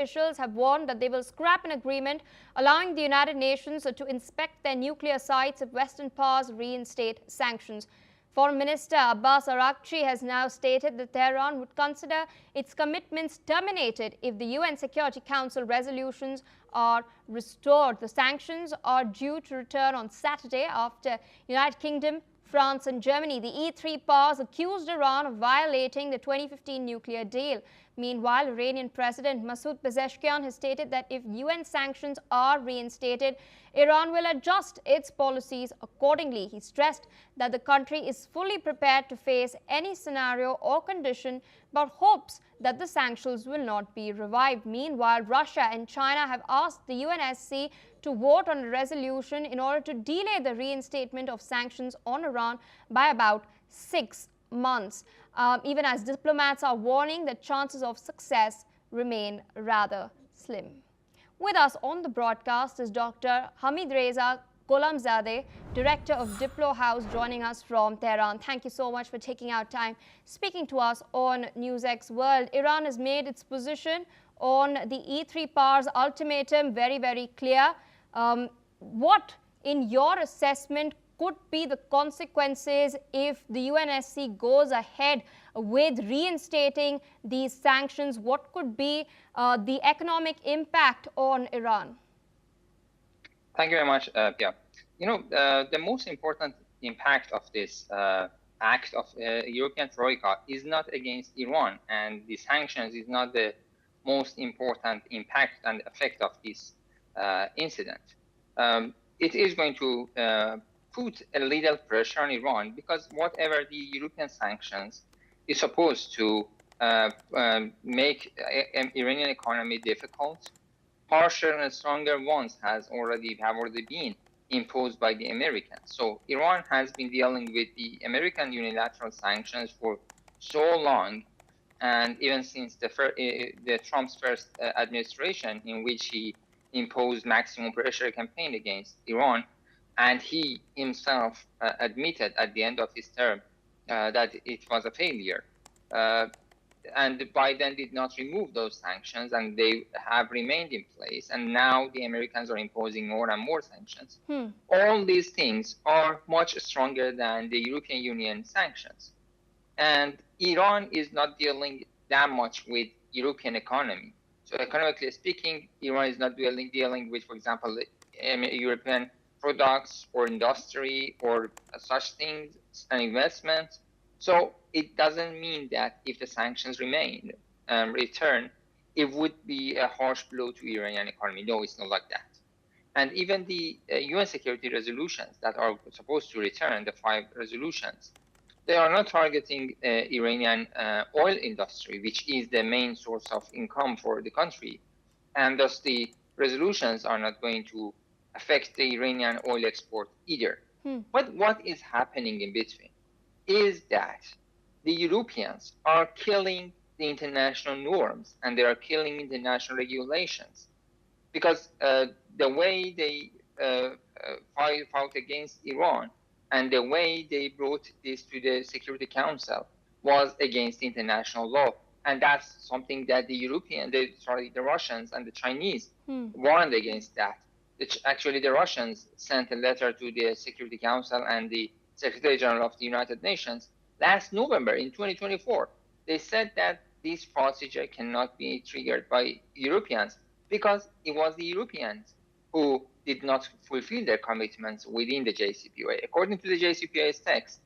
officials have warned that they will scrap an agreement allowing the United Nations to inspect their nuclear sites if Western powers reinstate sanctions. Foreign Minister Abbas Araqchi has now stated that Tehran would consider its commitments terminated if the UN Security Council resolutions are restored. The sanctions are due to return on Saturday after United Kingdom, France and Germany. The E3 powers accused Iran of violating the 2015 nuclear deal. Meanwhile, Iranian President Masoud Pezeshkian has stated that if UN sanctions are reinstated, Iran will adjust its policies accordingly. He stressed that the country is fully prepared to face any scenario or condition, but hopes that the sanctions will not be revived. Meanwhile, Russia and China have asked the UNSC to vote on a resolution in order to delay the reinstatement of sanctions on Iran by about 6 months, even as diplomats are warning that chances of success remain rather slim. With us on the broadcast is Dr. Hamid Reza Gholamzadeh, Director of Diplo House, joining us from Tehran. Thank you so much for taking out time speaking to us on NewsX World. Iran has made its position on the E3 powers ultimatum very, very clear. What, in your assessment, could be the consequences if the UNSC goes ahead with reinstating these sanctions? What could be the economic impact on Iran? Thank you very much, Pia. The most important impact of this act of European Troika is not against Iran, and the sanctions is not the most important impact and effect of this incident. It is going to put a little pressure on Iran, because whatever the European sanctions is supposed to make Iranian economy difficult, harsher and stronger ones have already been imposed by the Americans. So Iran has been dealing with the American unilateral sanctions for so long, and even since the Trump's first administration, in which he imposed maximum pressure campaign against Iran, and he himself admitted at the end of his term that it was a failure. And Biden did not remove those sanctions, and they have remained in place. And now the Americans are imposing more and more sanctions. All these things are much stronger than the European Union sanctions. And Iran is not dealing that much with European economy. So economically speaking, Iran is not dealing with, for example, European products or industry or such things and investments. So it doesn't mean that if the sanctions return, it would be a harsh blow to Iranian economy. No, it's not like that. And even the UN security resolutions that are supposed to return, the 5 resolutions, they are not targeting Iranian oil industry, which is the main source of income for the country. And thus the resolutions are not going to affect the Iranian oil export either. But what is happening in between is that the Europeans are killing the international norms, and they are killing international regulations, because the way they fought against Iran and the way they brought this to the Security Council was against international law. And that's something that the Russians and the Chinese warned against that. Actually, the Russians sent a letter to the Security Council and the Secretary General of the United Nations last November in 2024. They said that this procedure cannot be triggered by Europeans because it was the Europeans who did not fulfill their commitments within the JCPOA. According to the JCPOA's text,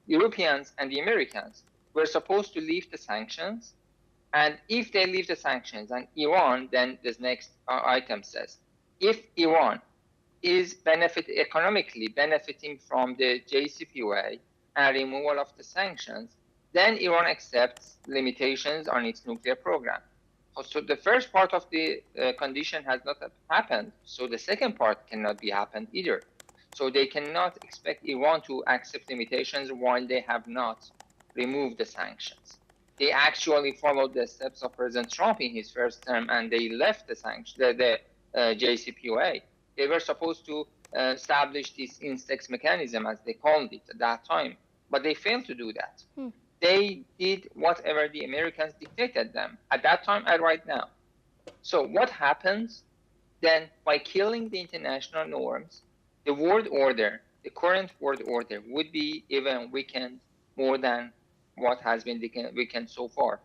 Europeans and the Americans were supposed to lift the sanctions, and if they lift the sanctions and Iran, then this next item says, if Iran is economically benefiting from the JCPOA and removal of the sanctions, then Iran accepts limitations on its nuclear program. So the first part of the condition has not happened, so the second part cannot be happened either. So they cannot expect Iran to accept limitations while they have not removed the sanctions. They actually followed the steps of President Trump in his first term, and they left the sanctions, the JCPOA. They were supposed to establish this insects mechanism, as they called it at that time, but they failed to do that. They did whatever the Americans dictated them at that time and right now. So what happens then? By killing the international norms, the world order, the current world order, would be even weakened more than what has been weakened so far.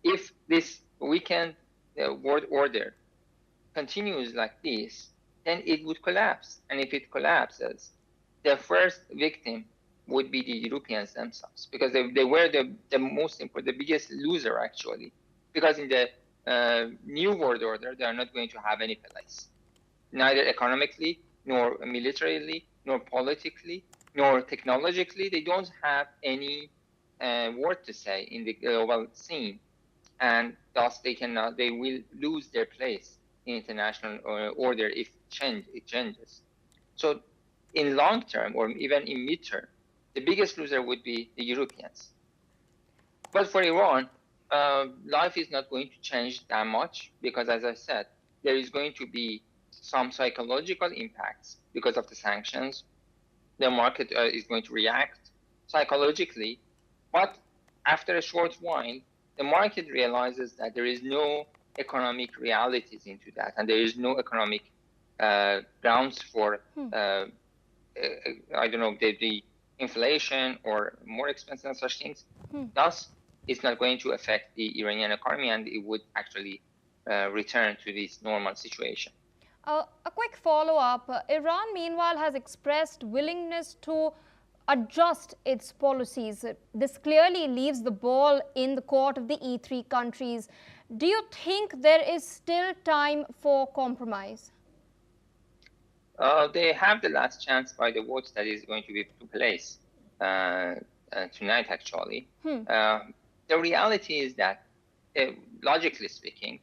If this weakened world order continues like this, then it would collapse. And if it collapses, the first victim would be the Europeans themselves, because they were the most important, the biggest loser actually, because in the new world order, they are not going to have any place, neither economically, nor militarily, nor politically, nor technologically. They don't have any word to say in the global scene, and thus they will lose their place in international order if it changes. So in long term, or even in mid term, the biggest loser would be the Europeans. But for Iran, life is not going to change that much, because, as I said, there is going to be some psychological impacts because of the sanctions. The market is going to react psychologically, but after a short while, the market realizes that there is no economic realities into that, and there is no economic grounds for I don't know, the inflation or more expensive and such things. Thus, it's not going to affect the Iranian economy, and it would actually return to this normal situation. A quick follow-up. Iran, meanwhile, has expressed willingness to adjust its policies. This clearly leaves the ball in the court of the E3 countries. Do you think there is still time for compromise? They have the last chance by the vote that is going to be to place tonight, actually. The reality is that, logically speaking,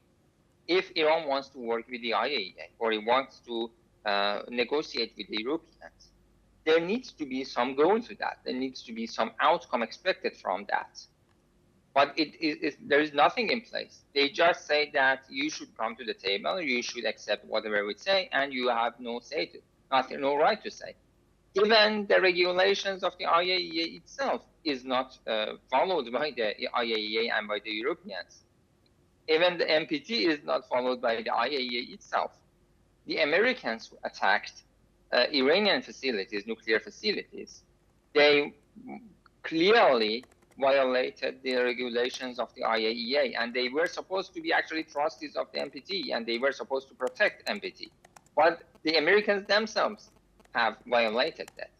if Iran wants to work with the IAEA, or it wants to negotiate with the Europeans, there needs to be some goal to that. There needs to be some outcome expected from that. But there is nothing in place. They just say that you should come to the table, you should accept whatever we say, and you have no say to, nothing, no right to say. Even the regulations of the IAEA itself is not followed by the IAEA and by the Europeans. Even the NPT is not followed by the IAEA itself. The Americans who attacked Iranian facilities, nuclear facilities, they clearly violated the regulations of the IAEA, and they were supposed to be actually trustees of the NPT, and they were supposed to protect NPT. But the Americans themselves have violated that.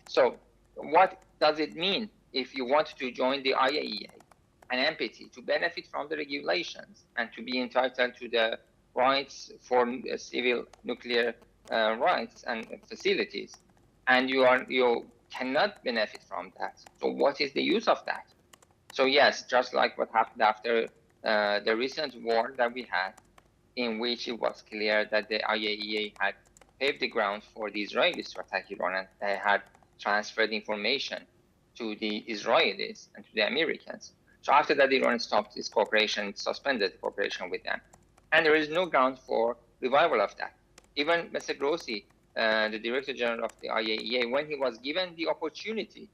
So what does it mean if you want to join the IAEA and NPT to benefit from the regulations and to be entitled to the rights for civil nuclear rights and facilities, and you cannot benefit from that? So what is the use of that? So yes, just like what happened after the recent war that we had, in which it was clear that the IAEA had paved the ground for the Israelis to attack Iran, and they had transferred information to the Israelis and to the Americans. So after that, Iran stopped its cooperation, suspended cooperation with them. And there is no ground for revival of that. Even Mr. Grossi, the Director General of the IAEA, when he was given the opportunity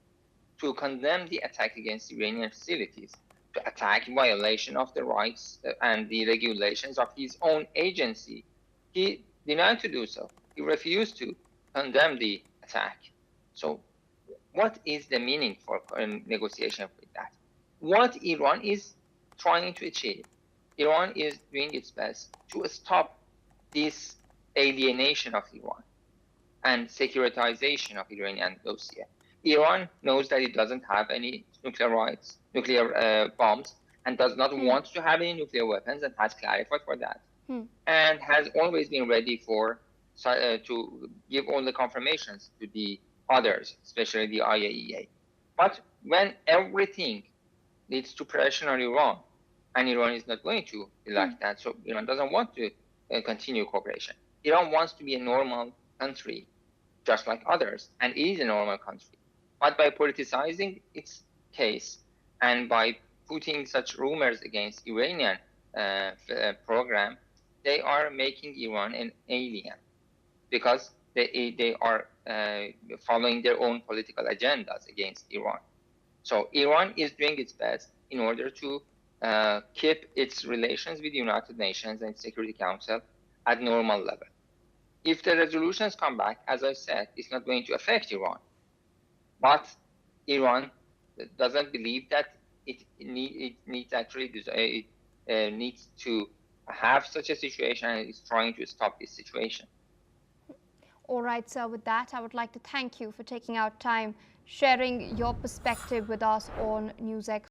to condemn the attack against Iranian facilities, to attack violation of the rights and the regulations of his own agency, he denied to do so. He refused to condemn the attack. So what is the meaning for negotiation with that? What Iran is trying to achieve, Iran is doing its best to stop this alienation of Iran and securitization of Iranian dossier. Iran knows that it doesn't have any nuclear bombs, and does not want to have any nuclear weapons, and has clarified for that, and has always been ready to give all the confirmations to the others, especially the IAEA. But when everything leads to pressure on Iran, and Iran is not going to be like that, so Iran doesn't want to continue cooperation. Iran wants to be a normal country, just like others, and it is a normal country. But by politicizing its case and by putting such rumors against Iranian program, they are making Iran an alien, because they are following their own political agendas against Iran. So Iran is doing its best in order to keep its relations with the United Nations and Security Council at normal level. If the resolutions come back, as I said, it's not going to affect Iran. But Iran doesn't believe that it needs to have such a situation, and is trying to stop this situation. All right, sir. With that, I would like to thank you for taking out time, sharing your perspective with us on NewsX.